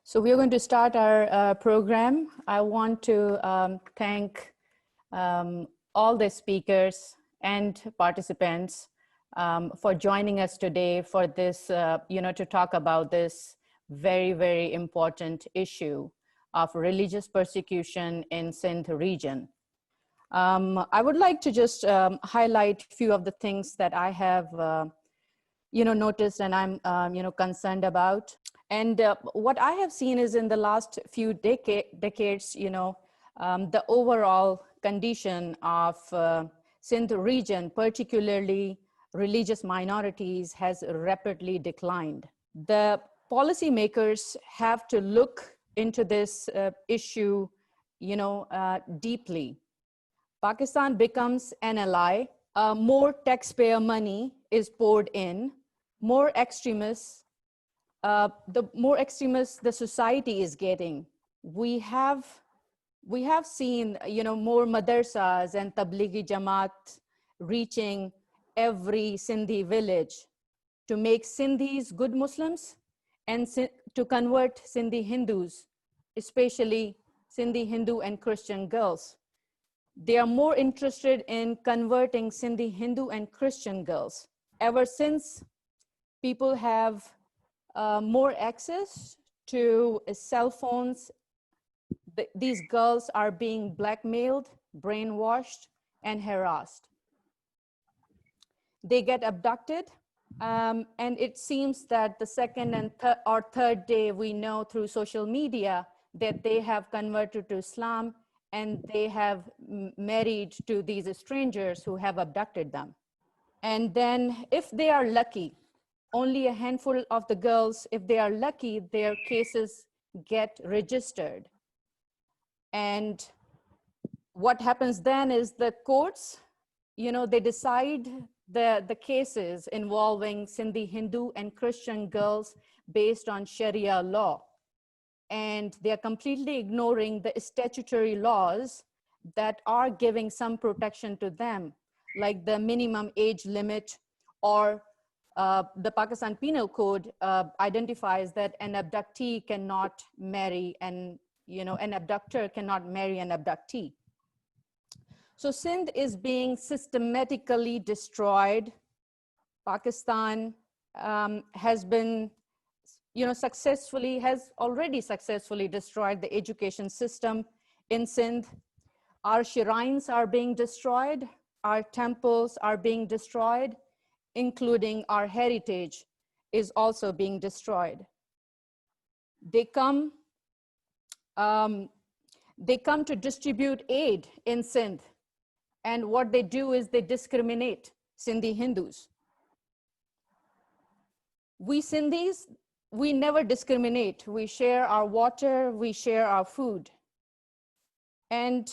So we are going to start our program. I want to thank all the speakers and participants for joining us today for this, to talk about this very, very important issue of religious persecution in Sindh region. I would like to just highlight a few of the things that I have, noticed and I'm, concerned about. And what I have seen is in the last few decades, the overall condition of Sindh region, particularly religious minorities, has rapidly declined. The policymakers have to look into this issue, deeply. Pakistan becomes an ally, more taxpayer money is poured in, more extremists, the more extremists the society is getting. We have seen, more madrasas and tablighi jamaat reaching every Sindhi village to make Sindhis good Muslims and to convert Sindhi Hindus, especially Sindhi Hindu and Christian girls. They are more interested in converting Sindhi Hindu and Christian girls. Ever since people have more access to cell phones, these girls are being blackmailed, brainwashed, and harassed. They get abducted, and it seems that the second and third day we know through social media that they have converted to Islam and they have married to these strangers who have abducted them. And then if they are lucky, only a handful of the girls, if they are lucky, their cases get registered. And what happens then is the courts, they decide the cases involving Sindhi Hindu and Christian girls based on Sharia law. And they are completely ignoring the statutory laws that are giving some protection to them, like the minimum age limit, or the Pakistan Penal Code identifies that an abductee cannot marry an abductor cannot marry an abductee. So Sindh is being systematically destroyed. Pakistan has been, has already successfully destroyed the education system in Sindh. Our shrines are being destroyed. Our temples are being destroyed, including our heritage is also being destroyed. They come to distribute aid in Sindh. And what they do is they discriminate Sindhi Hindus. We Sindhis, we never discriminate. We share our water, we share our food. And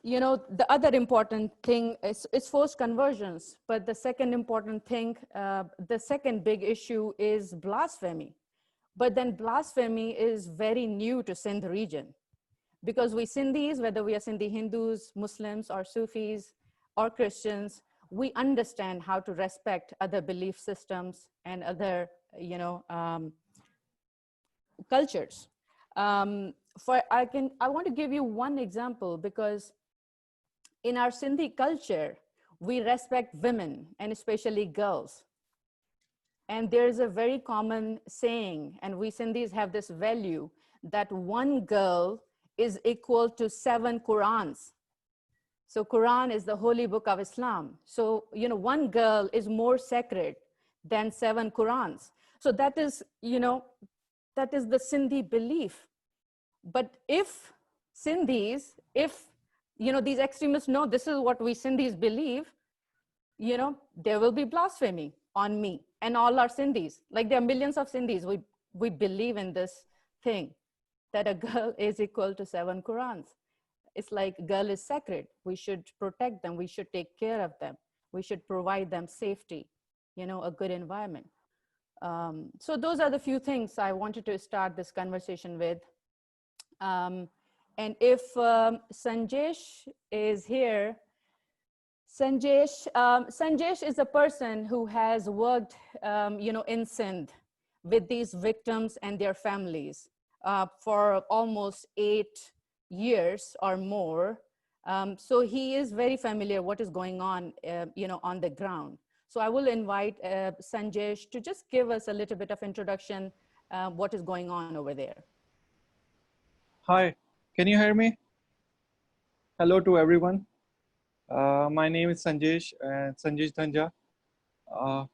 the other important thing is forced conversions. But the second important thing, the second big issue is blasphemy. But then blasphemy is very new to Sindh region. Because we Sindhis, whether we are Sindhi Hindus, Muslims, or Sufis, or Christians, we understand how to respect other belief systems and other, cultures. I want to give you one example, because in our Sindhi culture, we respect women and especially girls. And there's a very common saying, and we Sindhis have this value, that one girl is equal to 7 Qurans. So Quran is the holy book of Islam. So, one girl is more sacred than 7 Qurans. So that is, that is the Sindhi belief. But if Sindhis, these extremists know this is what we Sindhis believe, there will be blasphemy on me and all our Sindhis. Like there are millions of Sindhis, we believe in this thing, that a girl is equal to 7 Qurans. It's like girl is sacred. We should protect them. We should take care of them. We should provide them safety, a good environment. So those are the few things I wanted to start this conversation with. And if Sanjesh is here, Sanjesh is a person who has worked, in Sindh with these victims and their families. for almost 8 years or more. So he is very familiar what is going on, on the ground. So I will invite Sanjesh to just give us a little bit of introduction, what is going on over there. Hi, can you hear me? Hello to everyone. My name is Sanjesh, Sanjesh Dhanja. Uh,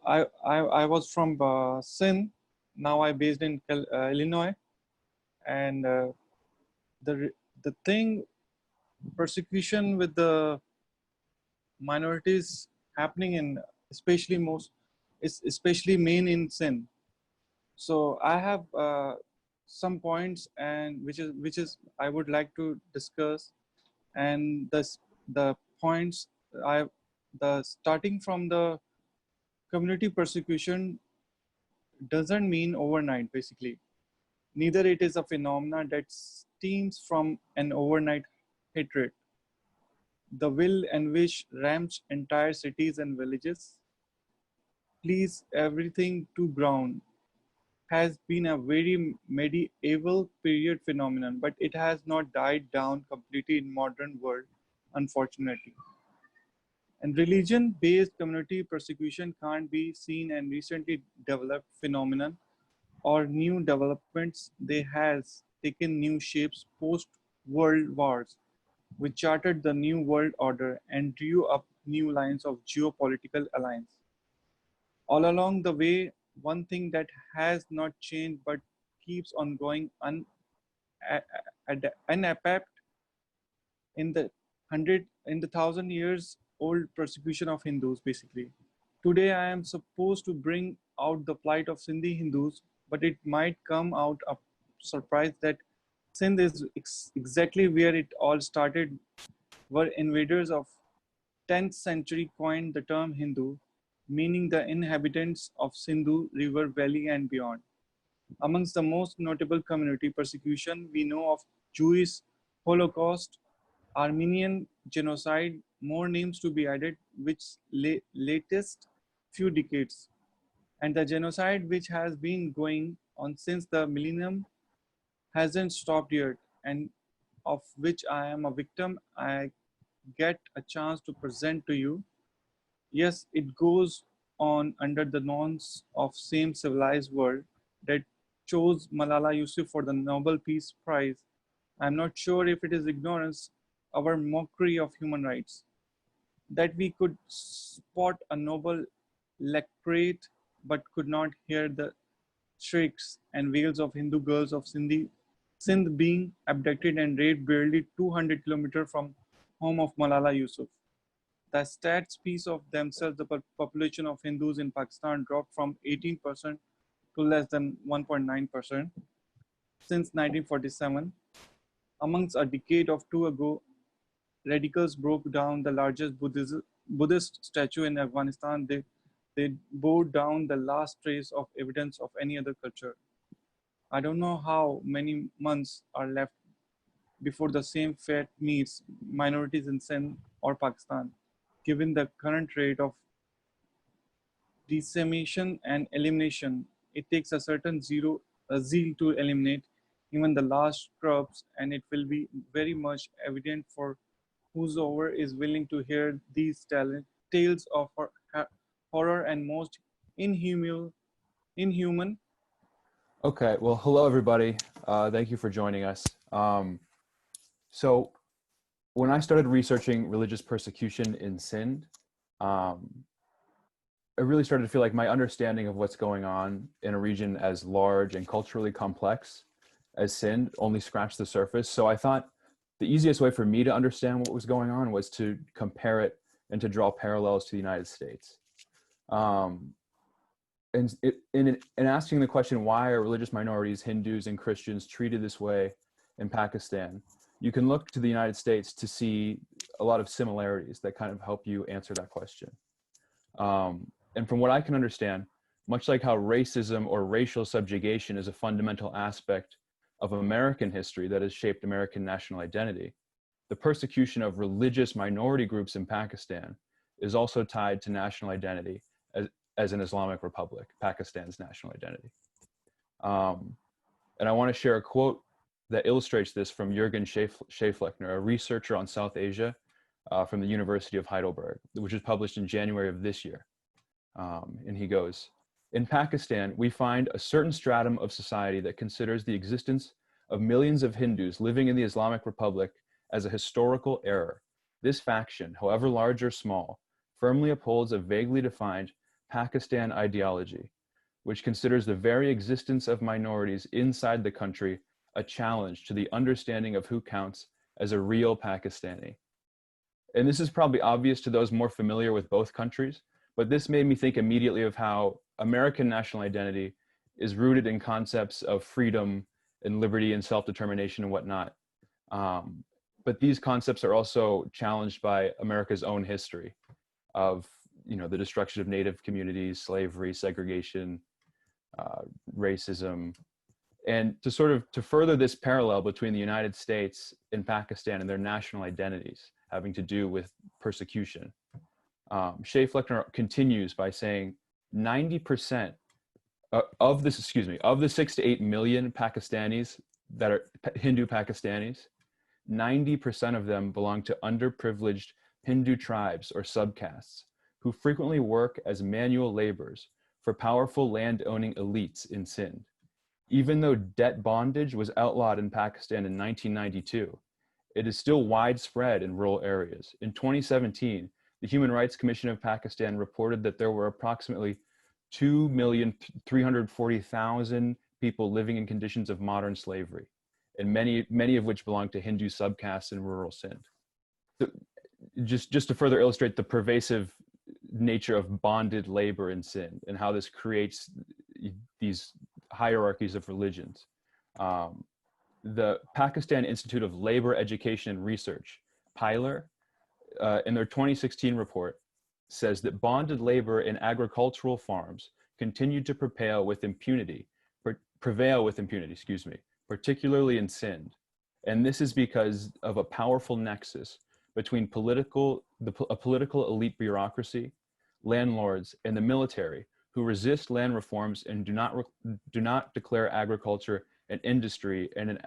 I was from Sindh. Now I'm based in Illinois, and the thing persecution with the minorities happening in especially main in Sindh. So I have some points and which is I would like to discuss, and the points I the starting from the community persecution doesn't mean overnight. Basically, neither it is a phenomena that stems from an overnight hatred. The will and wish ramps entire cities and villages, please everything to ground, has been a very medieval period phenomenon, but it has not died down completely in modern world, unfortunately. And religion-based community persecution can't be seen and recently developed phenomenon or new developments. They has taken new shapes post-world wars, which charted the new world order and drew up new lines of geopolitical alliance. All along the way, one thing that has not changed but keeps on going unabated in the 1,000 years old persecution of Hindus, basically. Today, I am supposed to bring out the plight of Sindhi Hindus, but it might come out a surprise that Sindh is exactly where it all started, were invaders of 10th century coined the term Hindu, meaning the inhabitants of Sindhu River Valley and beyond. Amongst the most notable community persecution we know of Jewish Holocaust, Armenian genocide, more names to be added, which latest few decades, and the genocide which has been going on since the millennium hasn't stopped yet, and of which I am a victim, I get a chance to present to you. Yes, it goes on under the norms of same civilized world that chose Malala Yousafzai for the Nobel Peace Prize. I'm not sure if it is ignorance, our mockery of human rights, that we could spot a noble lectorate but could not hear the shrieks and wails of Hindu girls of Sindh being abducted and raped barely 200 kilometers from home of Malala Yousafzai. The stats piece of themselves, the population of Hindus in Pakistan dropped from 18% to less than 1.9% since 1947. Amongst a decade or two ago, radicals broke down the largest Buddhist statue in Afghanistan. They bore down the last trace of evidence of any other culture. I don't know how many months are left before the same fate meets minorities in Sindh or Pakistan, given the current rate of decimation and elimination. It takes a certain zeal to eliminate even the last scrubs, and it will be very much evident for whosoever is willing to hear these tales of horror and most inhuman. Okay, well, hello everybody. Thank you for joining us. So when I started researching religious persecution in Sindh, I really started to feel like my understanding of what's going on in a region as large and culturally complex as Sindh only scratched the surface. So I thought the easiest way for me to understand what was going on was to compare it and to draw parallels to the United States. And in asking the question, why are religious minorities, Hindus and Christians, treated this way in Pakistan, you can look to the United States to see a lot of similarities that kind of help you answer that question. And from what I can understand, much like how racism or racial subjugation is a fundamental aspect of American history that has shaped American national identity, the persecution of religious minority groups in Pakistan is also tied to national identity as an Islamic republic, Pakistan's national identity. And I want to share a quote that illustrates this from Jürgen Schäflechner, a researcher on South Asia from the University of Heidelberg, which was published in January of this year. And he goes, "In Pakistan, we find a certain stratum of society that considers the existence of millions of Hindus living in the Islamic Republic as a historical error. This faction, however large or small, firmly upholds a vaguely defined Pakistan ideology, which considers the very existence of minorities inside the country a challenge to the understanding of who counts as a real Pakistani." And this is probably obvious to those more familiar with both countries, but this made me think immediately of how American national identity is rooted in concepts of freedom and liberty and self-determination and whatnot. But these concepts are also challenged by America's own history of, the destruction of native communities, slavery, segregation, racism. And to further this parallel between the United States and Pakistan and their national identities having to do with persecution, Schäflechner continues by saying 90% of the 6 to 8 million Pakistanis that are Hindu Pakistanis, 90% of them belong to underprivileged Hindu tribes or subcastes who frequently work as manual laborers for powerful land-owning elites in Sindh. Even though debt bondage was outlawed in Pakistan in 1992, it is still widespread in rural areas. In 2017, the Human Rights Commission of Pakistan reported that there were approximately 2,340,000 people living in conditions of modern slavery, and many of which belong to Hindu subcastes in rural Sindh. So just to further illustrate the pervasive nature of bonded labor in Sindh and how this creates these hierarchies of religions. The Pakistan Institute of Labor Education and Research, PILER, in their 2016 report, says that bonded labor in agricultural farms continued to prevail with impunity, particularly in Sindh. And this is because of a powerful nexus between a political elite bureaucracy, landlords, and the military, who resist land reforms and do not declare agriculture an industry and an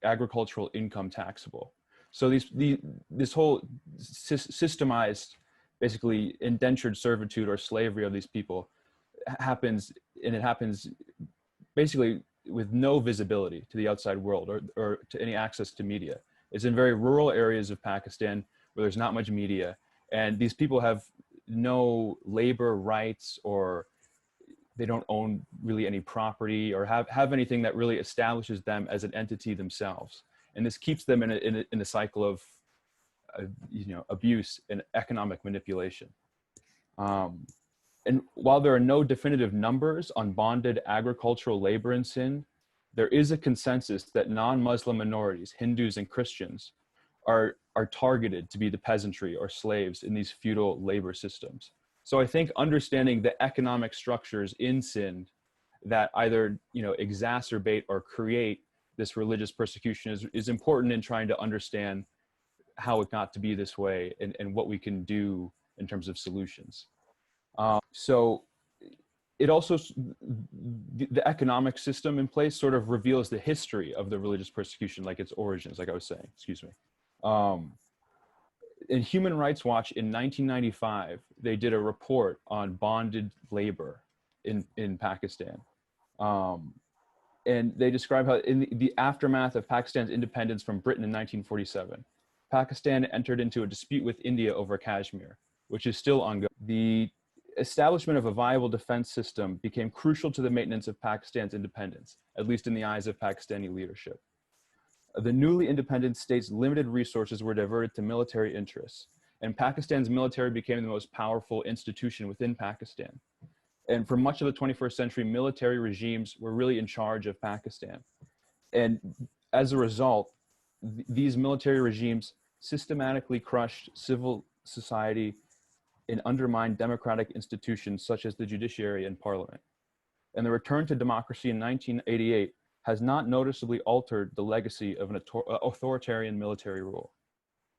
agricultural income taxable. So this whole systemized, basically indentured servitude or slavery of these people happens, and it happens basically with no visibility to the outside world or to any access to media. It's in very rural areas of Pakistan where there's not much media, and these people have no labor rights, or they don't own really any property or have anything that really establishes them as an entity themselves. And this keeps them in a cycle of abuse and economic manipulation. And while there are no definitive numbers on bonded agricultural labor in Sindh, there is a consensus that non-Muslim minorities, Hindus and Christians, are targeted to be the peasantry or slaves in these feudal labor systems. So I think understanding the economic structures in Sindh that either exacerbate or create this religious persecution is important in trying to understand how it got to be this way and what we can do in terms of solutions. So it also, the economic system in place sort of reveals the history of the religious persecution, like its origins, like I was saying, In Human Rights Watch in 1995, they did a report on bonded labor in Pakistan. And they describe how in the aftermath of Pakistan's independence from Britain in 1947, Pakistan entered into a dispute with India over Kashmir, which is still ongoing. The establishment of a viable defense system became crucial to the maintenance of Pakistan's independence, at least in the eyes of Pakistani leadership. The newly independent state's limited resources were diverted to military interests, and Pakistan's military became the most powerful institution within Pakistan. And for much of the 21st century, military regimes were really in charge of Pakistan. And as a result, these military regimes systematically crushed civil society and undermined democratic institutions such as the judiciary and parliament. And the return to democracy in 1988 has not noticeably altered the legacy of an authoritarian military rule,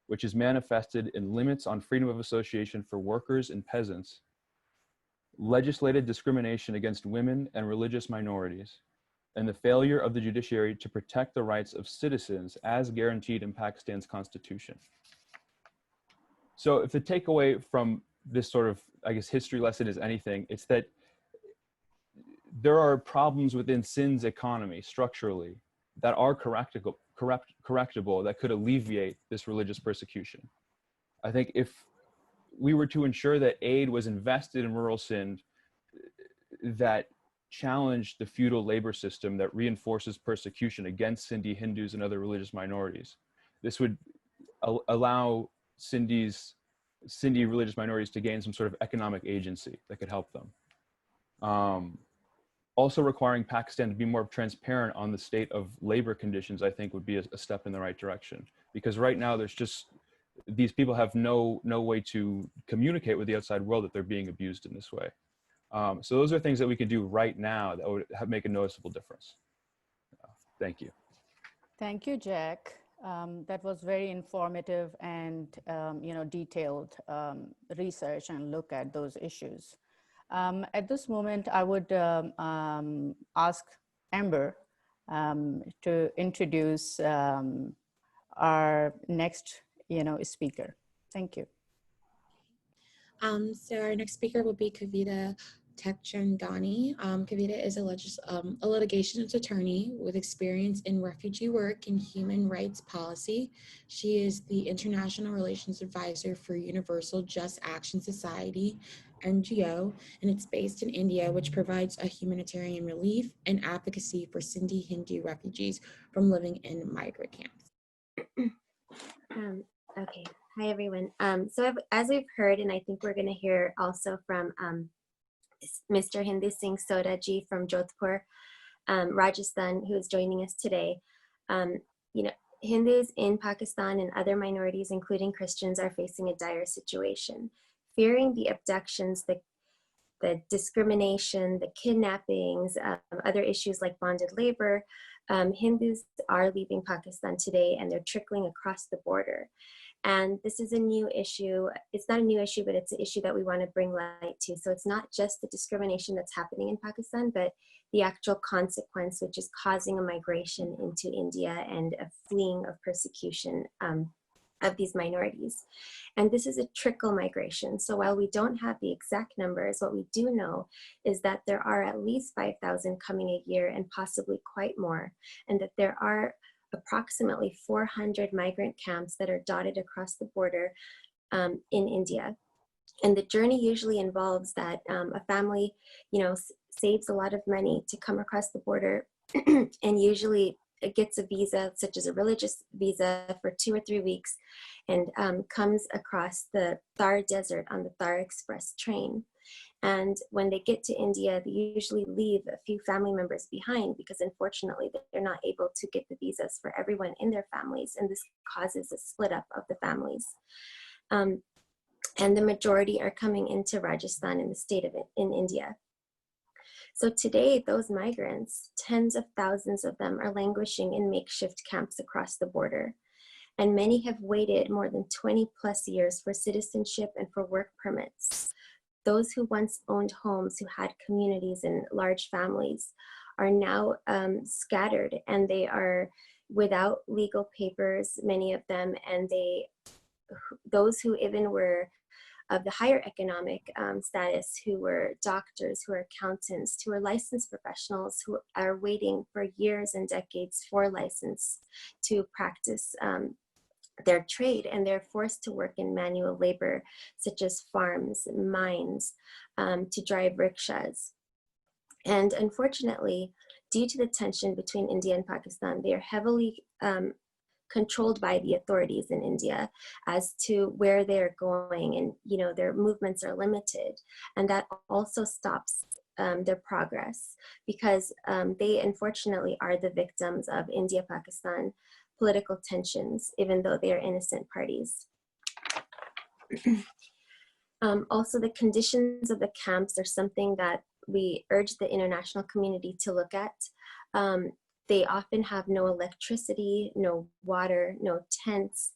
which is manifested in limits on freedom of association for workers and peasants, legislated discrimination against women and religious minorities, and the failure of the judiciary to protect the rights of citizens as guaranteed in Pakistan's constitution. So if the takeaway from this sort of, I guess, history lesson is anything, it's that there are problems within Sindh's economy structurally that are correctable, that could alleviate this religious persecution. I think if we were to ensure that aid was invested in rural Sindh that challenged the feudal labor system that reinforces persecution against Sindhi Hindus and other religious minorities, this would allow Sindhi religious minorities to gain some sort of economic agency that could help them. Also requiring Pakistan to be more transparent on the state of labor conditions, I think would be a step in the right direction. Because right now there's just, these people have no way to communicate with the outside world that they're being abused in this way. So those are things that we can do right now that would make a noticeable difference. Thank you. Thank you, Jack. That was very informative and detailed research and look at those issues. At this moment, I would ask Amber to introduce our next speaker. Thank you. So our next speaker will be Kavita Tekchandani. Kavita is a litigations attorney with experience in refugee work and human rights policy. She is the International Relations Advisor for Universal Just Action Society, NGO, and it's based in India, which provides a humanitarian relief and advocacy for Sindhi Hindu refugees from living in migrant camps. Okay, hi everyone. So as we've heard, and I think we're going to hear also from Mr. Hindu Singh Sodha ji from Jodhpur, Rajasthan, who is joining us today. Hindus in Pakistan and other minorities, including Christians, are facing a dire situation. Fearing the abductions, the discrimination, the kidnappings, other issues like bonded labor, Hindus are leaving Pakistan today and they're trickling across the border. And this is a new issue. It's not a new issue, but it's an issue that we want to bring light to. So it's not just the discrimination that's happening in Pakistan, but the actual consequence, which is causing a migration into India and a fleeing of persecution of these minorities. And this is a trickle migration. So while we don't have the exact numbers, what we do know is that there are at least 5,000 coming a year and possibly quite more, and that there are approximately 400 migrant camps that are dotted across the border in India. And the journey usually involves that a family, saves a lot of money to come across the border and usually it gets a visa, such as a religious visa, for 2 or 3 weeks, and comes across the Thar Desert on the Thar Express train. And when they get to India, they usually leave a few family members behind because unfortunately they're not able to get the visas for everyone in their families, and this causes a split up of the families. And the majority are coming into Rajasthan in the state of it, in India. So today, those migrants, tens of thousands of them, are languishing in makeshift camps across the border. And many have waited more than 20 plus years for citizenship and for work permits. Those who once owned homes, who had communities and large families, are now scattered, and they are without legal papers, many of them, and those who even were of the higher economic status, who were doctors, who are accountants, who are licensed professionals, who are waiting for years and decades for license to practice their trade, and they're forced to work in manual labor, such as farms, mines, to drive rickshaws. And unfortunately, due to the tension between India and Pakistan, they are heavily controlled by the authorities in India as to where they're going, and their movements are limited, and that also stops their progress because they unfortunately are the victims of India-Pakistan political tensions, even though they are innocent parties. Also, the conditions of the camps are something that we urge the international community to look at. They often have no electricity, no water, no tents,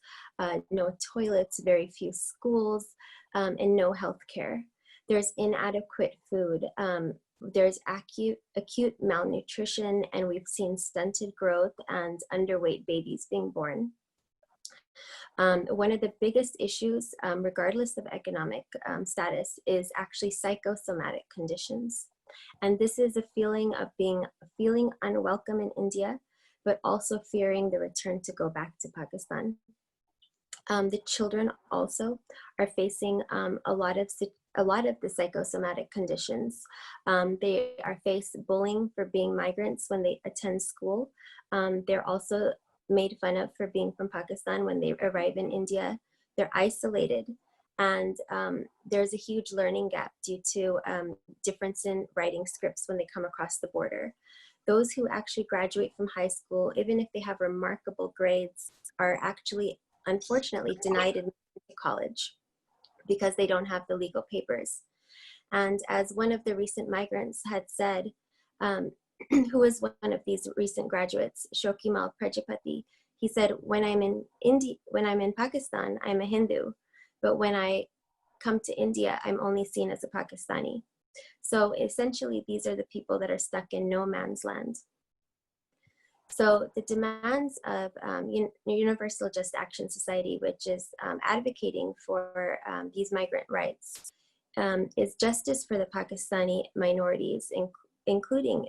no toilets, very few schools, and no health care. There's inadequate food. There's acute malnutrition, and we've seen stunted growth and underweight babies being born. One of the biggest issues, regardless of economic status, is actually psychosomatic conditions. And this is a feeling of feeling unwelcome in India, but also fearing the return to go back to Pakistan. The children also are facing a lot of the psychosomatic conditions. They are faced bullying for being migrants when they attend school. They're also made fun of for being from Pakistan when they arrive in India. They're isolated, and there's a huge learning gap due to difference in writing scripts when they come across the border. Those who actually graduate from high school, even if they have remarkable grades, are actually unfortunately denied admission to college because they don't have the legal papers. And as one of the recent migrants had said, who was one of these recent graduates, Shokimal Prajapati, he said, when I'm in Pakistan, I'm a Hindu, but when I come to India, I'm only seen as a Pakistani. So essentially, these are the people that are stuck in no man's land. So the demands of Universal Just Action Society, which is advocating for these migrant rights, is justice for the Pakistani minorities, including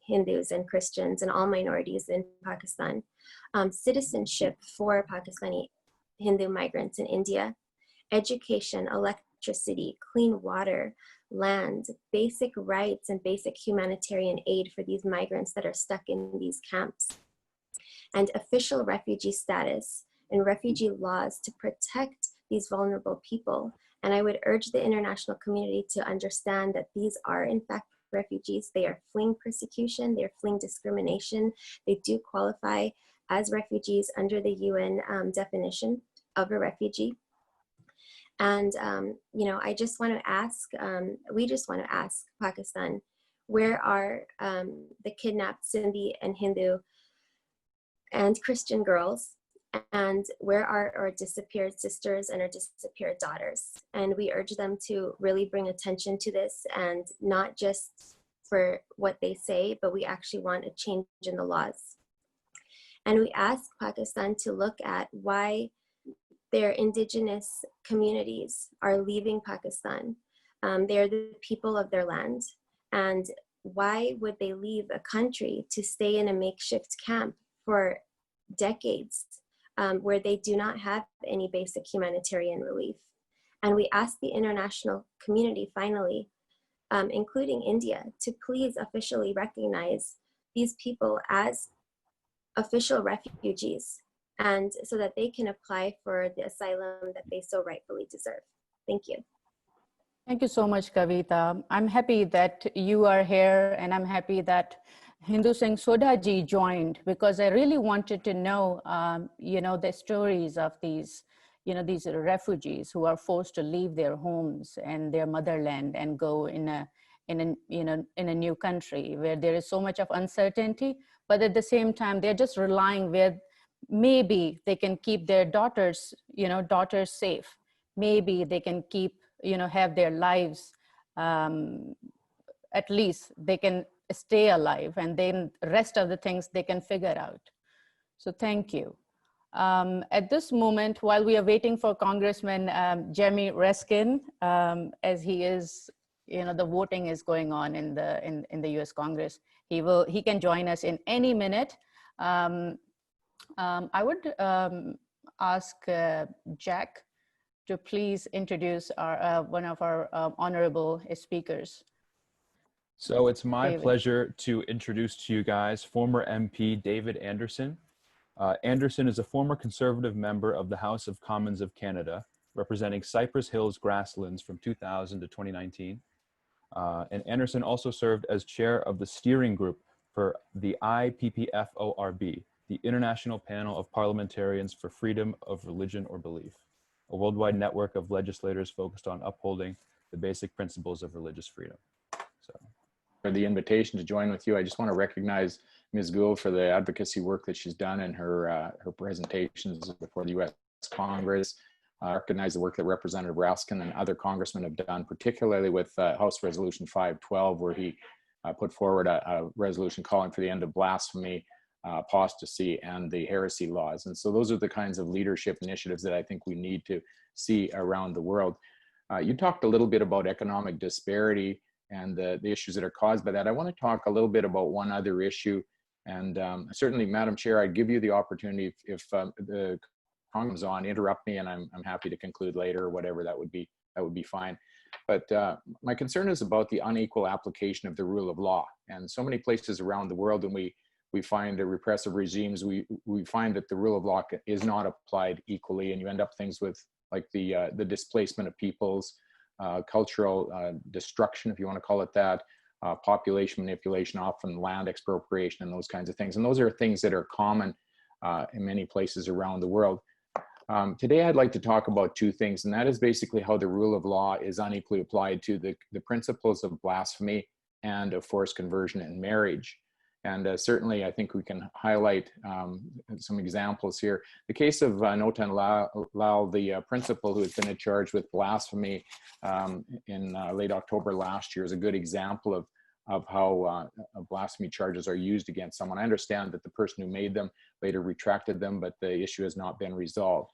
Hindus and Christians and all minorities in Pakistan, citizenship for Pakistani Hindu migrants in India, education, electricity, clean water, land, basic rights, and basic humanitarian aid for these migrants that are stuck in these camps, and official refugee status and refugee laws to protect these vulnerable people. And I would urge the international community to understand that these are in fact refugees. They are fleeing persecution, they're fleeing discrimination. They do qualify as refugees under the UN definition of a refugee. And, I just want to ask, we just want to ask Pakistan, where are the kidnapped Sindhi and Hindu and Christian girls? And where are our disappeared sisters and our disappeared daughters? And we urge them to really bring attention to this, and not just for what they say, but we actually want a change in the laws. And we ask Pakistan to look at why their indigenous communities are leaving Pakistan. They're the people of their land. And why would they leave a country to stay in a makeshift camp for decades where they do not have any basic humanitarian relief? And we ask the international community finally, including India, to please officially recognize these people as official refugees, and so that they can apply for the asylum that they so rightfully deserve. Thank you. Thank you so much, Kavita. I'm happy that you are here, and I'm happy that Hindu Singh Sodha ji joined, because I really wanted to know, the stories of these, these refugees who are forced to leave their homes and their motherland and go in a new country where there is so much of uncertainty, but at the same time, they're just relying where maybe they can keep their daughters safe. Maybe they can keep, have their lives, at least they can stay alive, and then the rest of the things they can figure out. So thank you. At this moment, while we are waiting for Congressman Jamie Raskin, as he is, the voting is going on in the US Congress, he can join us in any minute. I would ask Jack to please introduce one of our honorable speakers. So it's my David. pleasure to introduce to you guys former MP David Anderson. Anderson is a former Conservative member of the House of Commons of Canada, representing Cypress Hills Grasslands from 2000 to 2019. And Anderson also served as chair of the steering group for the IPPFORB, the International Panel of Parliamentarians for Freedom of Religion or Belief, a worldwide network of legislators focused on upholding the basic principles of religious freedom. So, for the invitation to join with you, I just want to recognize Ms. Gul for the advocacy work that she's done in her presentations before the U.S. Congress. recognize the work that Representative Raskin and other congressmen have done, particularly with House Resolution 512, where he put forward a resolution calling for the end of blasphemy, apostasy, and the heresy laws. And so those are the kinds of leadership initiatives that I think we need to see around the world. You talked a little bit about economic disparity and the issues that are caused by that. I want to talk a little bit about one other issue. And certainly, Madam Chair, I'd give you the opportunity if the Congress is on, interrupt me, and I'm happy to conclude later or whatever. That would be fine. But my concern is about the unequal application of the rule of law. And so many places around the world, and we find the repressive regimes, we find that the rule of law is not applied equally, and you end up things with like the displacement of peoples, cultural destruction, if you want to call it that, population manipulation, often land expropriation, and those kinds of things. And those are things that are common in many places around the world. Today, I'd like to talk about two things, and that is basically how the rule of law is unequally applied to the principles of blasphemy and of forced conversion in marriage. And certainly, I think we can highlight some examples here. The case of Notan Lal, the principal who has been charged with blasphemy in late October last year, is a good example of how blasphemy charges are used against someone. I understand that the person who made them later retracted them, but the issue has not been resolved.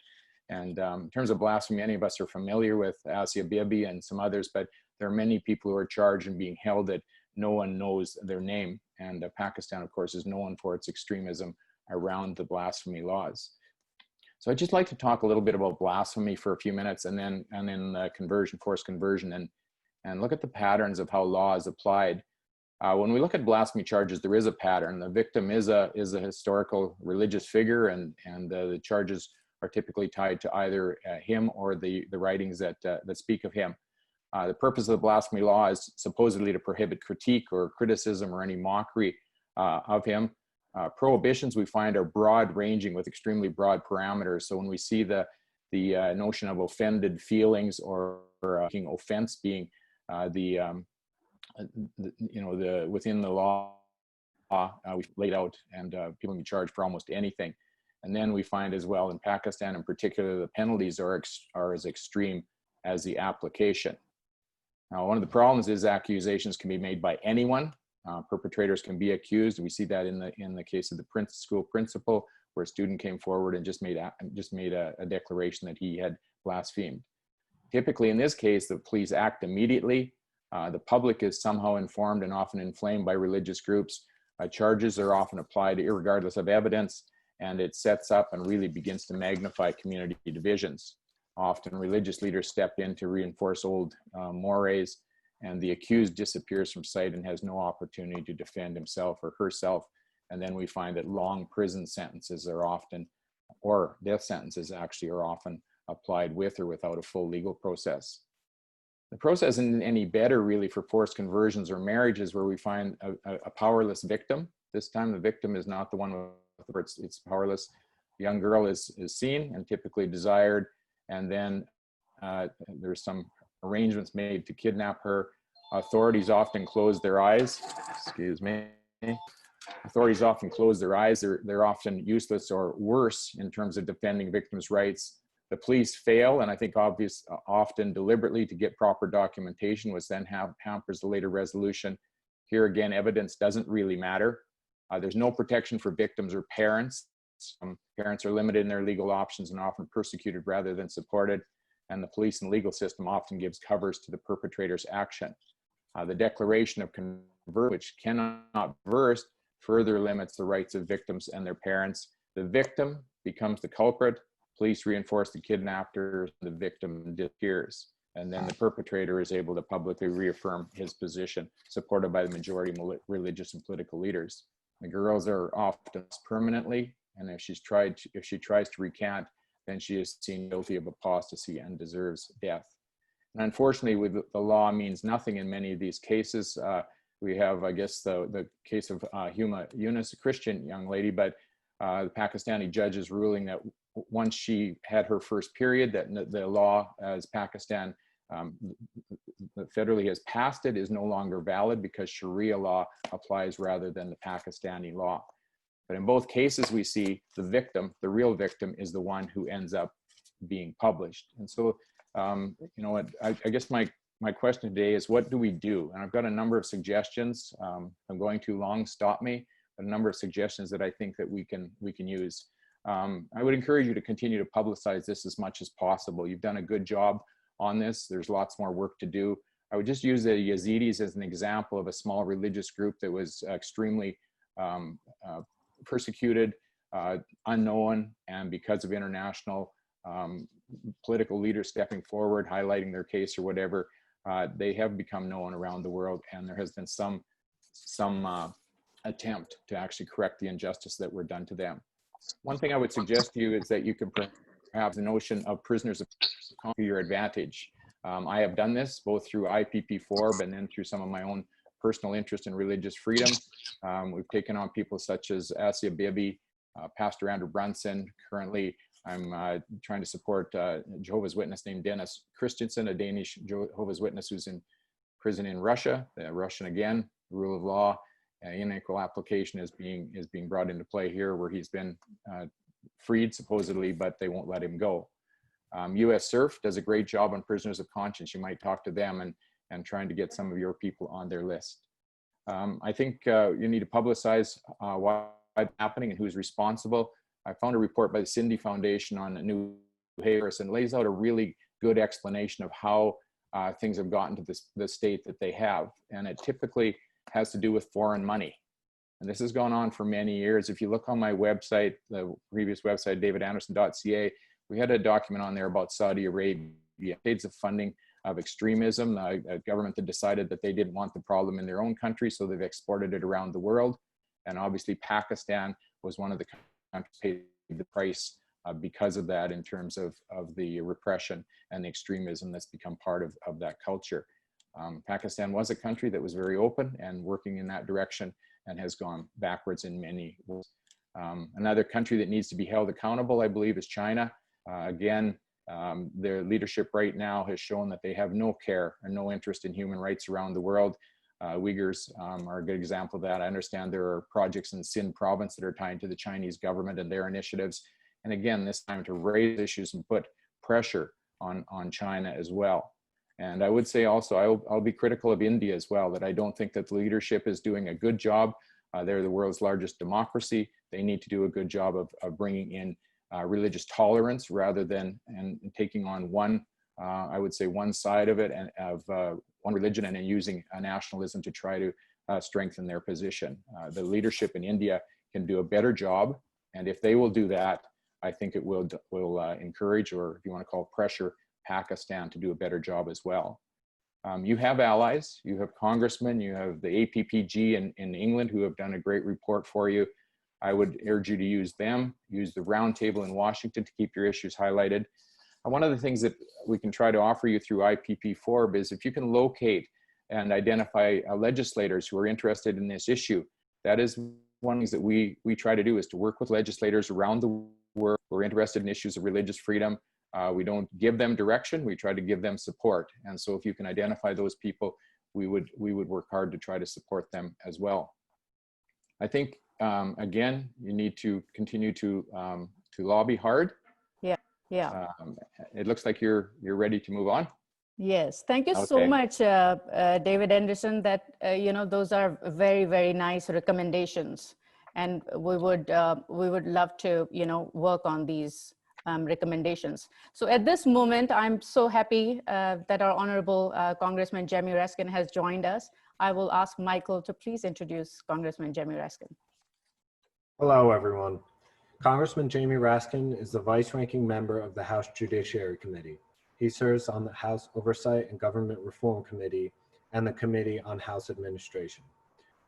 And in terms of blasphemy, many of us are familiar with Asia Bibi and some others, but there are many people who are charged and being held that no one knows their name. And Pakistan, of course, is known for its extremism around the blasphemy laws. So I'd just like to talk a little bit about blasphemy for a few minutes, and then conversion, forced conversion, and look at the patterns of how law is applied. When we look at blasphemy charges, there is a pattern. The victim is a historical religious figure, and the charges are typically tied to either him or the writings that speak of him. The purpose of the blasphemy law is supposedly to prohibit critique or criticism or any mockery of him. Prohibitions, we find, are broad ranging with extremely broad parameters. So when we see the notion of offended feelings or taking offense being within the law, we've laid out, and people can be charged for almost anything. And then we find as well in Pakistan in particular, the penalties are as extreme as the application. Now, one of the problems is accusations can be made by anyone. Perpetrators can be accused. We see that in the case of the school principal, where a student came forward and just made a declaration that he had blasphemed. Typically, in this case, the police act immediately. The public is somehow informed and often inflamed by religious groups. Charges are often applied irregardless of evidence, and it sets up and really begins to magnify community divisions. Often religious leaders step in to reinforce old mores, and the accused disappears from sight and has no opportunity to defend himself or herself. And then we find that long prison sentences are often, or death sentences actually, are often applied with or without a full legal process. The process isn't any better really for forced conversions or marriages, where we find a powerless victim. This time the victim is not the one with it's powerless. The young girl is seen and typically desired, and then there's some arrangements made to kidnap her. Authorities often close their eyes. Excuse me. Authorities often close their eyes. They're often useless or worse in terms of defending victims' rights. The police fail, and I think often deliberately, to get proper documentation, which then hampers the later resolution. Here again, evidence doesn't really matter. There's no protection for victims or parents. Parents are limited in their legal options and often persecuted rather than supported. And the police and legal system often gives covers to the perpetrator's action. The declaration of conversion, which cannot be reversed, further limits the rights of victims and their parents. The victim becomes the culprit. Police reinforce the kidnapper, the victim disappears. And then the perpetrator is able to publicly reaffirm his position, supported by the majority religious and political leaders. The girls are often permanently, and if she tries to recant, then she is seen guilty of apostasy and deserves death. And unfortunately, the law means nothing in many of these cases. We have, I guess, the case of Huma Yunus, a Christian young lady, but the Pakistani judge's ruling that once she had her first period, that the law, as Pakistan federally has passed it, is no longer valid because Sharia law applies rather than the Pakistani law. But in both cases, we see the victim, the real victim, is the one who ends up being published. And so, you know, I guess my question today is, what do we do? And I've got a number of suggestions. If I'm going too long, stop me. But a number of suggestions that I think that we can use. I would encourage you to continue to publicize this as much as possible. You've done a good job on this. There's lots more work to do. I would just use the Yazidis as an example of a small religious group that was extremely persecuted, unknown, and because of international political leaders stepping forward, highlighting their case or whatever, they have become known around the world, and there has been some attempt to actually correct the injustice that were done to them. One thing I would suggest to you is that you can perhaps the notion of prisoners of to your advantage. I have done this both through IPP4, but then through some of my own personal interest in religious freedom. We've taken on people such as Asia Bibi, Pastor Andrew Brunson. Currently, I'm trying to support Jehovah's Witness named Dennis Christensen, a Danish Jehovah's Witness who's in prison in Russia. Russian again, rule of law, unequal application is being brought into play here, where he's been freed supposedly, but they won't let him go. US Surf does a great job on prisoners of conscience. You might talk to them and trying to get some of your people on their list. I think you need to publicize what's happening and who's responsible. I found a report by the Sindhi Foundation on new behaviors and lays out a really good explanation of how things have gotten to the state that they have. And it typically has to do with foreign money. And this has gone on for many years. If you look on my website, the previous website, davidanderson.ca, we had a document on there about Saudi Arabia, decades of funding of extremism, a government that decided that they didn't want the problem in their own country, so they've exported it around the world. And obviously Pakistan was one of the countries paid the price because of that, in terms of the repression and the extremism that's become part of that culture. Pakistan was a country that was very open and working in that direction, and has gone backwards in many ways. Another country that needs to be held accountable, I believe, is China. Again, their leadership right now has shown that they have no care and no interest in human rights around the world. Uyghurs are a good example of that. I understand there are projects in Sindh province that are tied to the Chinese government and their initiatives. And again, this time to raise issues and put pressure on China as well. And I would say also, I'll be critical of India as well, that I don't think that the leadership is doing a good job. They're the world's largest democracy. They need to do a good job of bringing in religious tolerance rather than taking on one, I would say, one side of it, and of one religion, and then using nationalism to try to strengthen their position. The leadership in India can do a better job, and if they will do that, I think it will encourage, or if you want to call pressure, Pakistan to do a better job as well. You have allies, you have congressmen, you have the APPG in England who have done a great report for you. I would urge you to use them, use the roundtable in Washington to keep your issues highlighted. And one of the things that we can try to offer you through IPP4 is if you can locate and identify legislators who are interested in this issue. That is one of the things that we try to do, is to work with legislators around the world who are interested in issues of religious freedom. We don't give them direction, we try to give them support. And so if you can identify those people, we would work hard to try to support them as well. I think, again, you need to continue to lobby hard. Yeah. It looks like you're ready to move on. Yes, thank you so much, David Anderson. That those are very, very nice recommendations, and we would love to work on these recommendations. So at this moment, I'm so happy that our Honorable Congressman Jamie Raskin has joined us. I will ask Michael to please introduce Congressman Jamie Raskin. Hello, everyone. Congressman Jamie Raskin is the vice-ranking member of the House Judiciary Committee. He serves on the House Oversight and Government Reform Committee and the Committee on House Administration.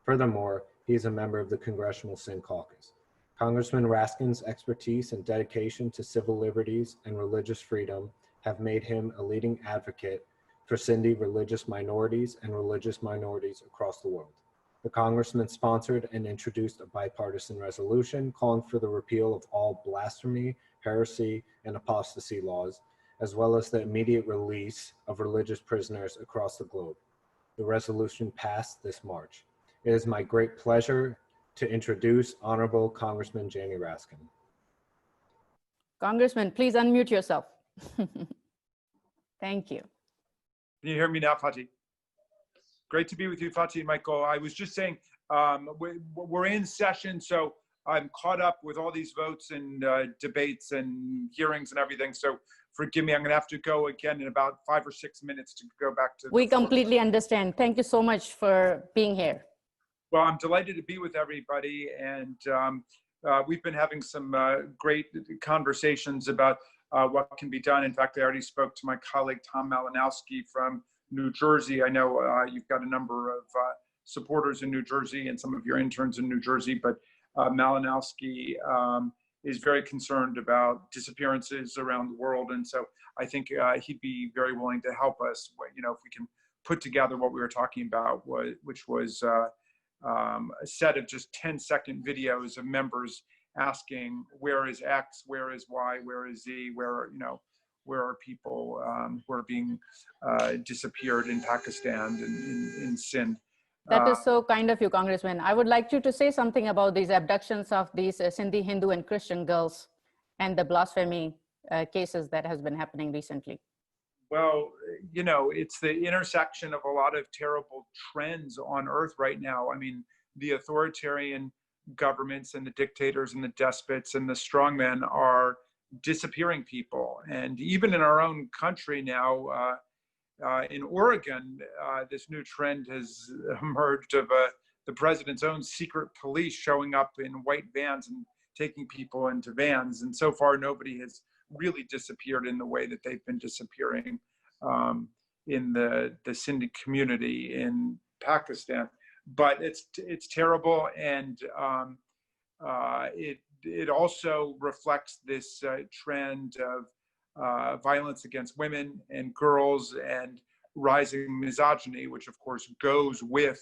Furthermore, he is a member of the Congressional Singh Caucus. Congressman Raskin's expertise and dedication to civil liberties and religious freedom have made him a leading advocate for Sindhi religious minorities and religious minorities across the world. The Congressman sponsored and introduced a bipartisan resolution calling for the repeal of all blasphemy, heresy, and apostasy laws, as well as the immediate release of religious prisoners across the globe. The resolution passed this March. It is my great pleasure to introduce Honorable Congressman Jamie Raskin. Congressman, please unmute yourself. Thank you. Can you hear me now, Fatih? Great to be with you, Fatih and Michael. I was just saying, we're in session, so I'm caught up with all these votes and debates and hearings and everything. So forgive me, I'm gonna have to go again in about 5 or 6 minutes to go back to. We completely understand. Thank you so much for being here. Well, I'm delighted to be with everybody, and we've been having some great conversations about what can be done. In fact, I already spoke to my colleague, Tom Malinowski from New Jersey. I know you've got a number of supporters in New Jersey and some of your interns in New Jersey, but Malinowski is very concerned about disappearances around the world. And so I think he'd be very willing to help us, you know, if we can put together what we were talking about, which was a set of just 10-second videos of members asking, where is X, where is Y, where is Z, where, you know, where are people who are being disappeared in Pakistan and in Sindh. That is so kind of you, Congressman. I would like you to say something about these abductions of these Sindhi, Hindu, and Christian girls and the blasphemy cases that has been happening recently. Well, you know, it's the intersection of a lot of terrible trends on earth right now. I mean, the authoritarian governments and the dictators and the despots and the strongmen are disappearing people. And even in our own country now, in Oregon, this new trend has emerged of the president's own secret police showing up in white vans and taking people into vans. And so far, nobody has really disappeared in the way that they've been disappearing in the Sindhi community in Pakistan. But it's terrible, and it also reflects this trend of violence against women and girls and rising misogyny, which of course goes with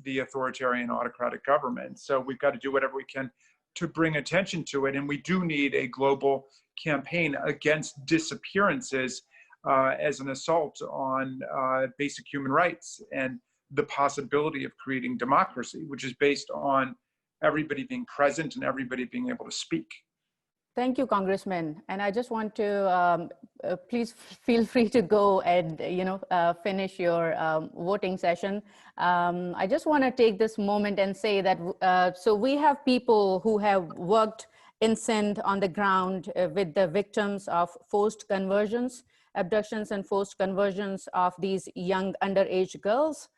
the authoritarian autocratic government. So we've got to do whatever we can to bring attention to it. And we do need a global campaign against disappearances as an assault on basic human rights and the possibility of creating democracy, which is based on everybody being present and everybody being able to speak. Thank you, Congressman. And I just want to, please feel free to go and, finish your voting session. I just want to take this moment and say that, so we have people who have worked in Sindh on the ground with the victims of forced conversions, abductions and forced conversions of these young underage girls.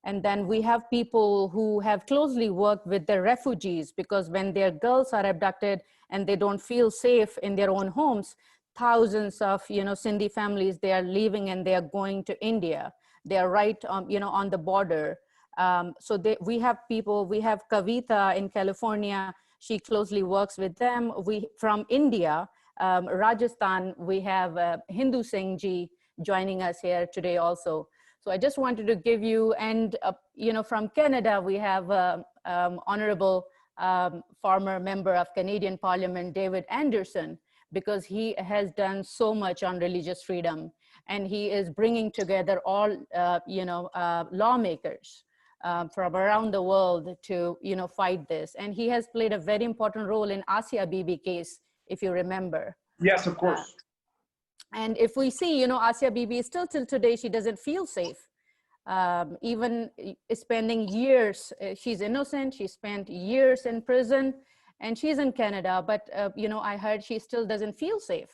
And then we have people who have closely worked with the refugees, because when their girls are abducted and they don't feel safe in their own homes, thousands of Sindhi families, they are leaving and they are going to India. They are right on the border. So we have people, we have Kavita in California. She closely works with them. From India, Rajasthan, we have Hindu Singh ji joining us here today also. So I just wanted to give you, and from Canada, we have Honorable former member of Canadian Parliament, David Anderson, because he has done so much on religious freedom, and he is bringing together all lawmakers from around the world to fight this. And he has played a very important role in Asia Bibi case, if you remember. Yes, of course. And if we see, Asia Bibi, still till today, she doesn't feel safe. Even spending years, she's innocent, she spent years in prison, and she's in Canada, but, I heard she still doesn't feel safe.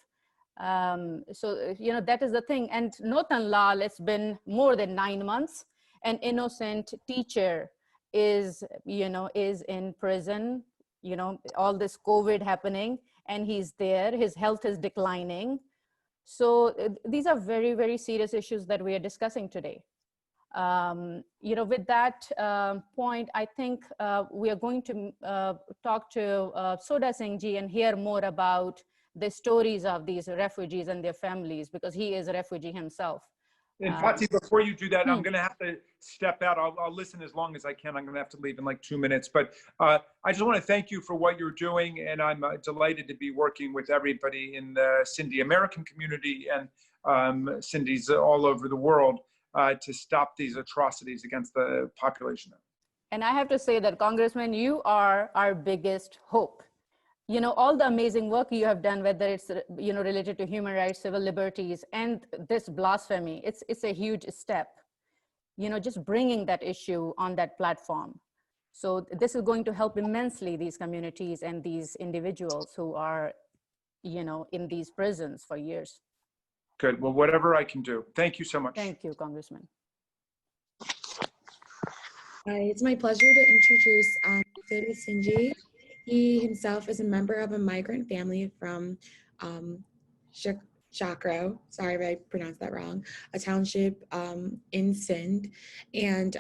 So, that is the thing. And Notan Lal, it's been more than 9 months. An innocent teacher is in prison, all this COVID happening, and he's there, his health is declining. So these are very, very serious issues that we are discussing today. With that point, I think we are going to talk to Sodha Singh ji and hear more about the stories of these refugees and their families, because he is a refugee himself. And Fatih, before you do that, I'm going to have to step out. I'll listen as long as I can. I'm going to have to leave in like 2 minutes. But I just want to thank you for what you're doing. And I'm delighted to be working with everybody in the Sindhi-American community and Sindhis all over the world to stop these atrocities against the population. And I have to say that, Congressman, you are our biggest hope. you know, all the amazing work you have done, whether it's, you know, related to human rights, civil liberties, and this blasphemy, it's a huge step, you know, just bringing that issue on that platform. So this is going to help immensely these communities and these individuals who are, you know, in these prisons for years. Good. Well, whatever I can do. Thank you so much. Thank you, Congressman. Hi, it's my pleasure to introduce Sodha Singh. He himself is a member of a migrant family from Chakro, sorry if I pronounced that wrong, a township in Sindh. And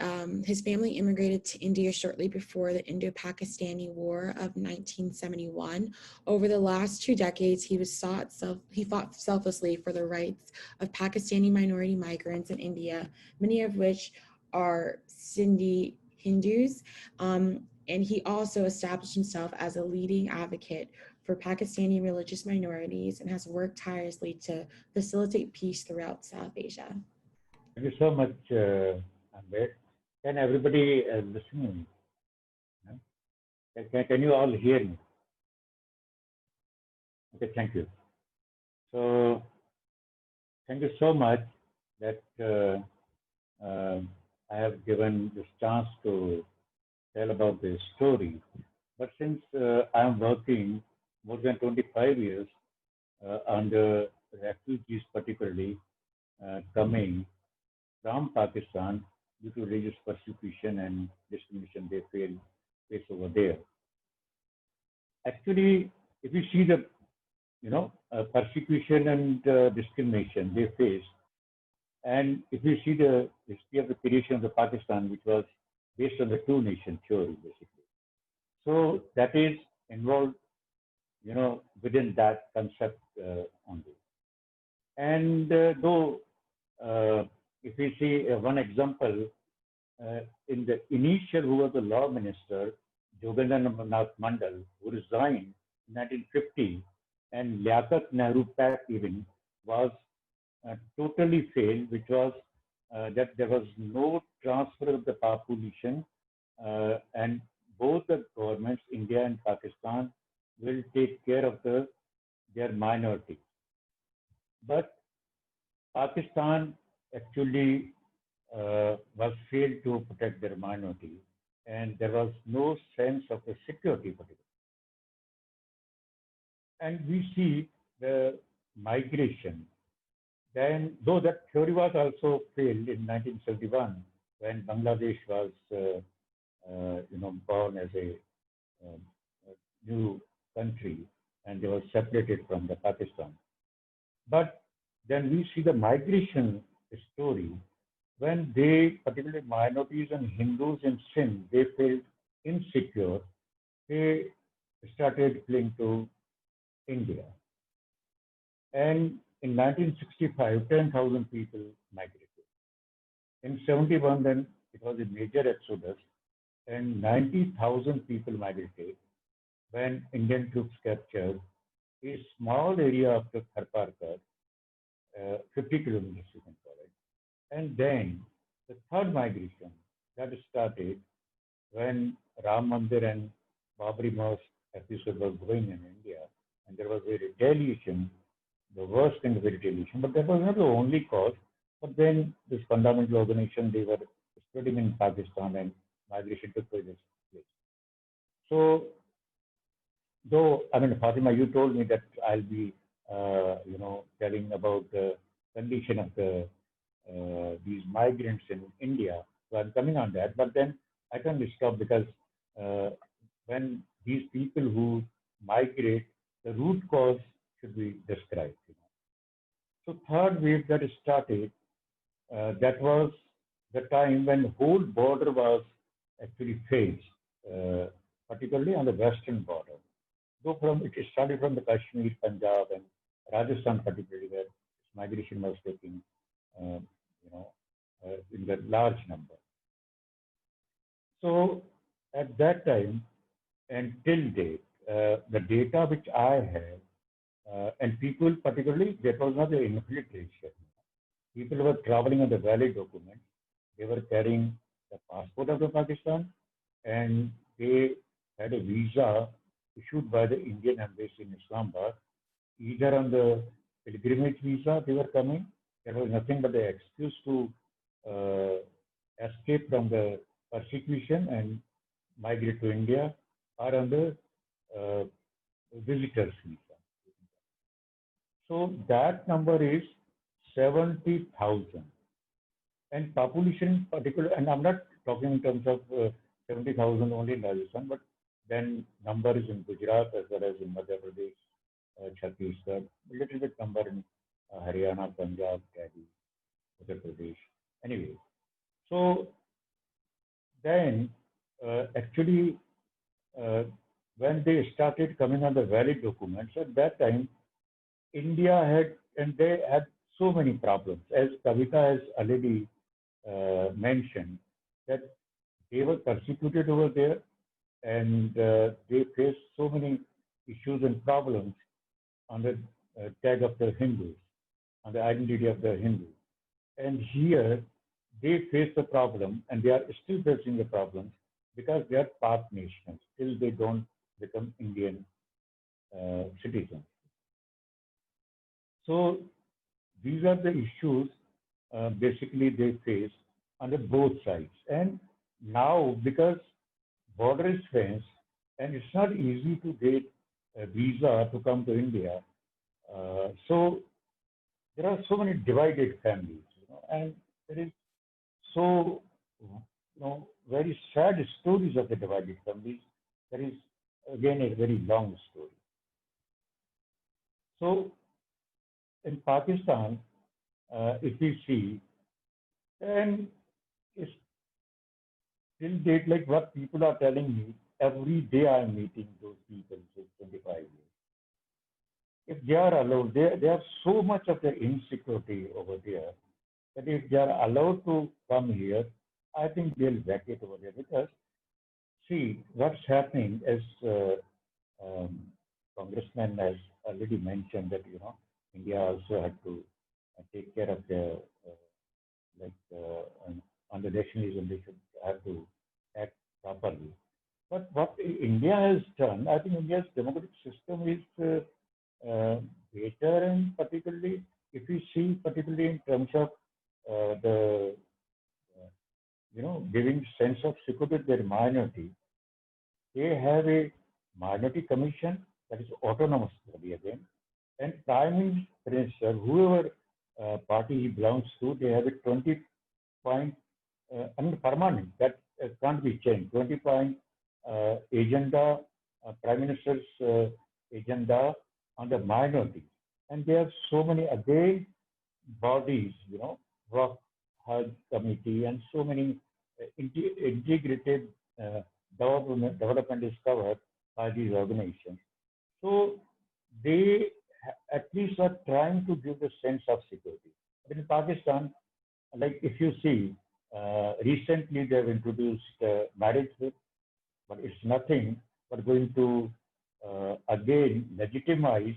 his family immigrated to India shortly before the Indo-Pakistani War of 1971. Over the last 2 decades, he fought selflessly for the rights of Pakistani minority migrants in India, many of which are Sindhi Hindus. And he also established himself as a leading advocate for Pakistani religious minorities and has worked tirelessly to facilitate peace throughout South Asia. Thank you so much, Ambed. Can everybody listen to me? Can you all hear me? Okay, thank you. So, thank you so much that I have given this chance to tell about this story. But since I am working more than 25 years under refugees, particularly coming from Pakistan due to religious persecution and discrimination they face over there. Actually, if you see the persecution and discrimination they face, and if you see the history of the creation of the Pakistan, which was based on the two-nation theory, basically. So that is involved, within that concept only. And though, if we see one example, in the initial, who was the law minister, Jogendranath Mandal, who resigned in 1950, and Liaquat Nehru Pact even was totally failed, which was that there was no transfer of the population, and both the governments, India and Pakistan, will take care of their minorities. But Pakistan actually was failed to protect their minority, and there was no sense of the security for it. And we see the migration. Then, though that theory was also failed in 1971, when Bangladesh was, born as a new country, and they were separated from the Pakistan. But then we see the migration story when they, particularly minorities and Hindus in Sindh, they felt insecure. They started fleeing to India. And in 1965, 10,000 people migrated. In 71, then it was a major exodus, and 90,000 people migrated when Indian troops captured a small area of the Tharparkar, 50 kilometers, you can call it. And then the third migration that started when Ram Mandir and Babri Mosque episode was going in India, and there was a retaliation, the worst kind of a retaliation. But that was not the only cause. But then this fundamental organization, they were spreading in Pakistan, and migration took place. So, though, Fatima, you told me that I'll be, telling about the condition of these migrants in India. So I'm coming on that, but then I can't stop because when these people who migrate, the root cause should be described. So third wave that started, that was the time when the whole border was actually phased, particularly on the western border. Though it started from the Kashmir, Punjab, and Rajasthan, particularly, where migration was taking, in the large number. So at that time, and till date, the data which I have, and people particularly, that was not the infiltration. People were traveling on the valid documents. They were carrying the passport of the Pakistan, and they had a visa issued by the Indian Embassy in Islamabad, either on the pilgrimage visa they were coming. There was nothing but the excuse to escape from the persecution and migrate to India, or on the visitors visa. So that number is 70,000. And population in particular, and I'm not talking in terms of 70,000 only in Rajasthan, but then numbers in Gujarat as well as in Madhya Pradesh, Chhattisgarh, a little bit number in Haryana, Punjab, Delhi, Uttar Pradesh. Anyway, so then actually when they started coming on the valid documents, at that time, India had, and they had so many problems. As Kavita has already mentioned, that they were persecuted over there, and they faced so many issues and problems on the tag of the Hindus, on the identity of the Hindus. And here, they face the problem, and they are still facing the problems because they are Pak nationals. Still, they don't become Indian citizens. So these are the issues basically they face on the both sides. And now, because border is fenced, and it's not easy to get a visa to come to India, so there are so many divided families, and there is so very sad stories of the divided families. There is again a very long story. So in Pakistan, if we see, then it's till date, like what people are telling me, every day I'm meeting those people since 25 years. If they are allowed, they have so much of the insecurity over there that if they are allowed to come here, I think they'll vacate over there. Because see, what's happening is Congressman has already mentioned that India also had to take care of the on the nationalism, they should have to act properly. But what India has done, I think India's democratic system is better, and particularly if we see, particularly in terms of the giving sense of security to their minority, they have a minority commission that is autonomous body again, and Prime Minister, whoever party he belongs to, they have a 20-point, permanent, that can't be changed, 20-point agenda, Prime Minister's agenda on the minority. And there are so many again bodies, Rock Hud Committee, and so many integrated development is covered by these organizations. So they at least are trying to give the sense of security. But in Pakistan, like if you see, recently they have introduced marriage bill, but it's nothing but going to again legitimize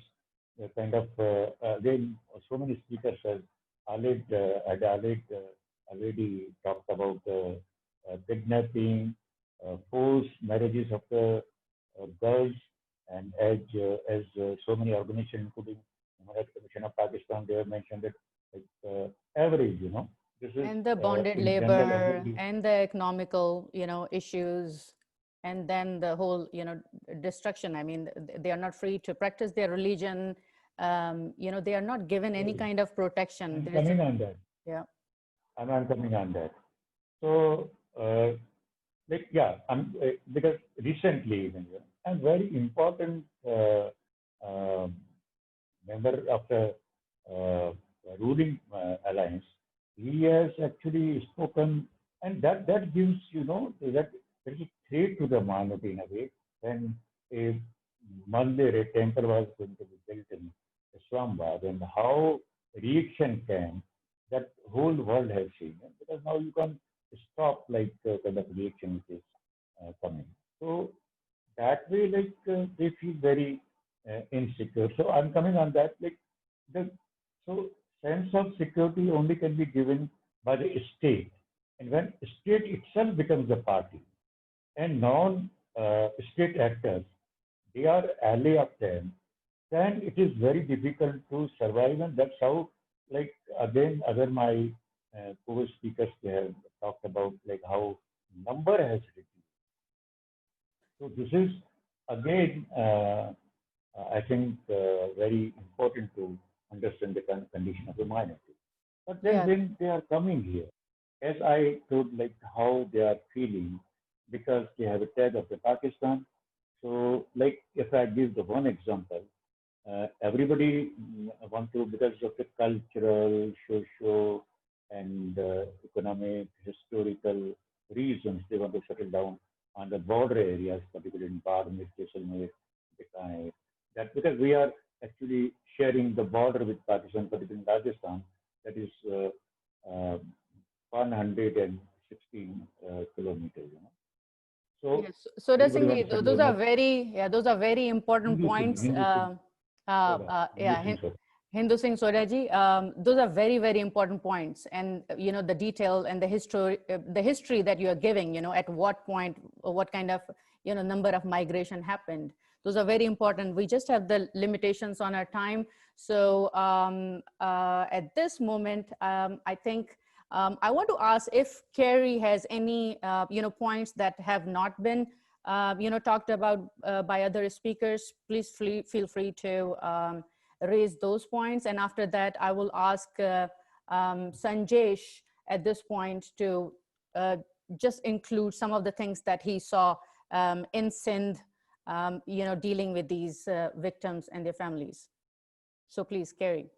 the kind of again so many speakers have already talked about kidnapping, forced marriages of the girls, and as so many organizations, including the Human Rights Commission of Pakistan, they have mentioned that average, this is and the bonded labor and the economical, issues, and then the whole, destruction. I mean, they are not free to practice their religion. They are not given any kind of protection. I'm coming on that. Yeah. I'm coming on that. So, because recently, even a very important member of the ruling alliance, he has actually spoken, and that gives that there is a threat to the minority in a way. When a mandir, a temple was going to be built in Islamabad, and how reaction came, that whole world has seen, because now you can stop kind of reaction which is coming. So that way, they feel very insecure. So I'm coming on that. So sense of security only can be given by the state, and when state itself becomes a party, and non-state actors, they are ally of them, then it is very difficult to survive. And that's how, like, again, other my co-speakers, they have talked about like how number has reduced. So this is again, I think, very important to understand the condition of the minority. But then Yeah. when they are coming here, as I told, like how they are feeling, because they have a tag of the Pakistan. So, like, if I give the one example, everybody want to, because of the cultural, social, and economic, historical reasons, they want to settle down on the border areas, particularly in Barmir, Jaisalmer, Bikaner. That because we are actually sharing the border with Pakistan, particularly in Rajasthan, that is 116 kilometers. You know? So Yes. So does everybody wants Singh, to settle those down. are very, yeah, those are very important Hindu Singh, points. Hindu Singh, Sodha, Hindu Yeah, Singh, Sodha. Hindu Singh Sodaji, those are very, very important points. And, you know, the detail and the history that you are giving, you know, at what point, what kind of, you know, number of migration happened. Those are very important. We just have the limitations on our time. So at this moment, I think I want to ask if Carrie has any, you know, points that have not been, you know, talked about by other speakers. Please feel free to raise those points. And after that, I will ask Sanjesh at this point to just include some of the things that he saw in Sindh, you know, dealing with these victims and their families. So please, Carrie.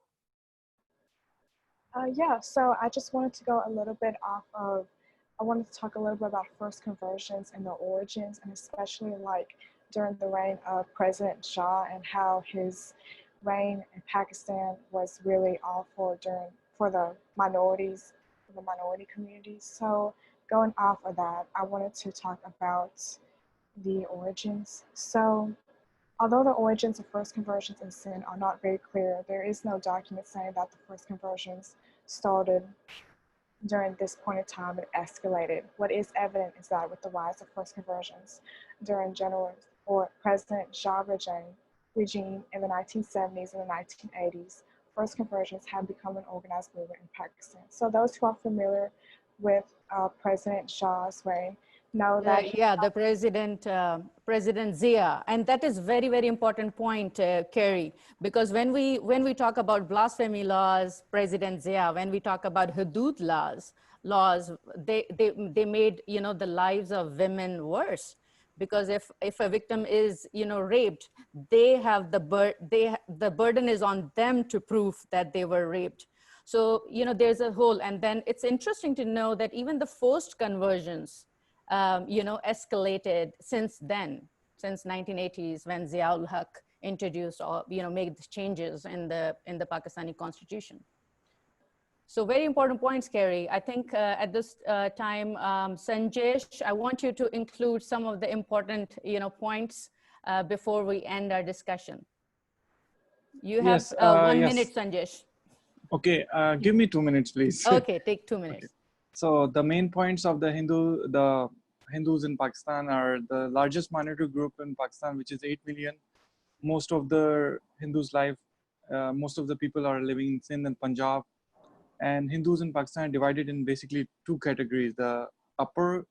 Yeah, so I just wanted to go a little bit off of, I wanted to talk a little bit about first conversions and the origins, and especially like during the reign of President Shah and how his reign in Pakistan was really awful for the minorities, for the minority communities. So going off of that, I wanted to talk about the origins. So although the origins of first conversions in Sindh are not very clear, there is no document saying that the first conversions started during this point in time and escalated. What is evident is that with the rise of first conversions during General or President Shah regime in the 1970s and the 1980s, first conversions have become an organized movement in Pakistan. So those who are familiar with President Shah's reign know that Yeah, the President Zia, and that is very, very important point, Kerry, because when we talk about blasphemy laws, President Zia, when we talk about hudud laws, they made, you know, the lives of women worse, because if a victim is, you know, raped, they have the burden is on them to prove that they were raped. So, you know, there's a whole, and then it's interesting to know that even the forced conversions, you know, escalated since then, since 1980s, when Ziaul Haq introduced or, you know, made the changes in the Pakistani constitution. So very important points, Kerry. I think at this time, Sanjesh, I want you to include some of the important, you know, points before we end our discussion. You have Yes, 1 yes. minute, Sanjesh. Okay, give me 2 minutes, please. Okay, take 2 minutes. Okay. So the main points of the Hindus in Pakistan are the largest minority group in Pakistan, which is 8 million. Most of the Hindus most of the people are living in Sindh and Punjab. And Hindus in Pakistan are divided in basically two categories. The upper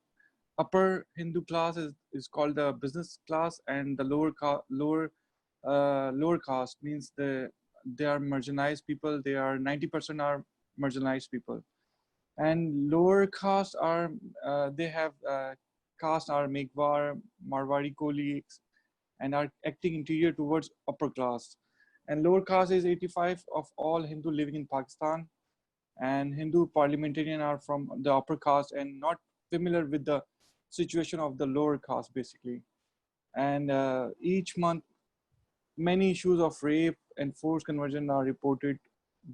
Hindu class is called the business class, and the lower caste means they are marginalized people. They are 90% are marginalized people. And lower caste are they have caste are Megwar, Marwari colleagues, and are acting interior towards upper class. And lower caste is 85 of all Hindu living in Pakistan. And Hindu parliamentarian are from the upper caste and not familiar with the situation of the lower caste basically. And each month, many issues of rape and forced conversion are reported.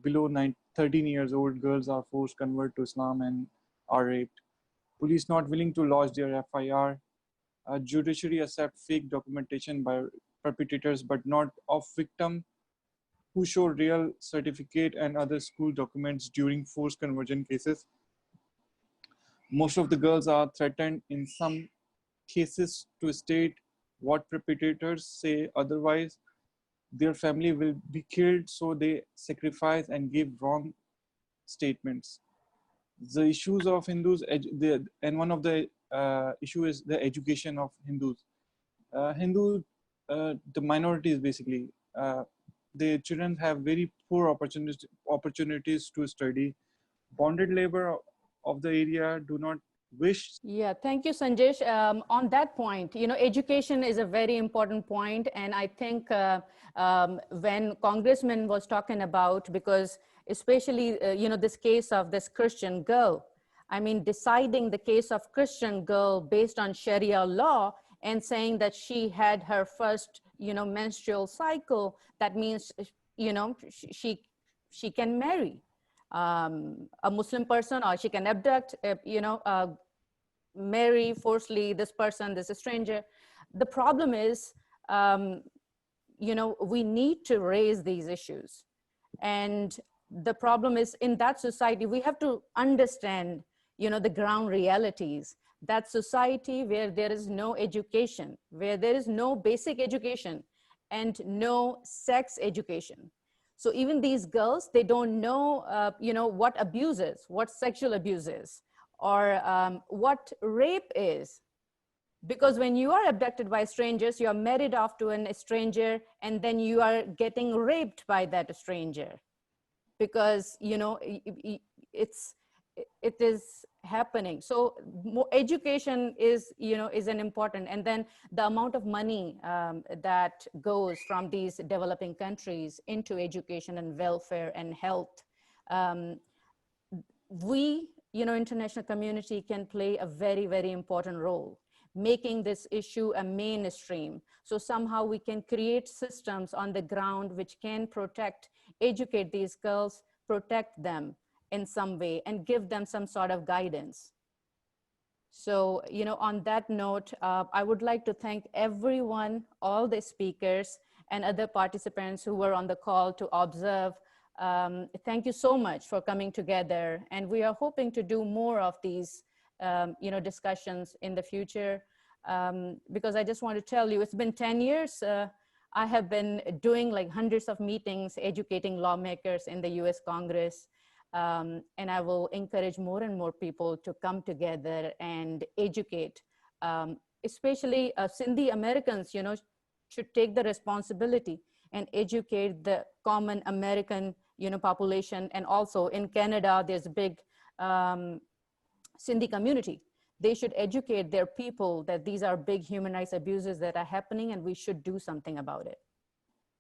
Below 13 years old girls are forced convert to Islam and are raped. Police not willing to lodge their FIR. Judiciary accept fake documentation by perpetrators, but not of victim who show real certificate and other school documents during forced conversion cases. Most of the girls are threatened in some cases to state what perpetrators say otherwise, their family will be killed, so they sacrifice and give wrong statements. The issues of Hindus, and one of the issue is the education of Hindus. The minorities basically, the children have very poor opportunities to study. Bonded labor of the area do not wish. Yeah, thank you, Sanjesh. On that point, education is a very important point. And I think when Congressman was talking about, because especially, this case of this Christian girl, I mean, deciding the case of Christian girl based on Sharia law and saying that she had her first, menstrual cycle, that means, she can marry a Muslim person, or she can abduct, marry forcibly this person, this stranger. The problem is, we need to raise these issues. And the problem is, in that society, we have to understand, the ground realities. That society where there is no education, where there is no basic education and no sex education. So even these girls, they don't know, what abuse is, what sexual abuse is, or what rape is. Because when you are abducted by strangers, you are married off to a stranger, and then you are getting raped by that stranger. Because, it is happening. So more education is, is an important, and then the amount of money that goes from these developing countries into education and welfare and health. We, international community can play a very, very important role, making this issue a mainstream. So somehow we can create systems on the ground which can protect, educate these girls, protect them in some way, and give them some sort of guidance. So, on that note, I would like to thank everyone, all the speakers and other participants who were on the call to observe. Thank you so much for coming together. And we are hoping to do more of these, discussions in the future. Because I just want to tell you, it's been 10 years. I have been doing like hundreds of meetings, educating lawmakers in the US Congress. And I will encourage more and more people to come together and educate, especially Sindhi-Americans, should take the responsibility and educate the common American, population. And also in Canada, there's a big Sindhi community. They should educate their people that these are big human rights abuses that are happening, and we should do something about it.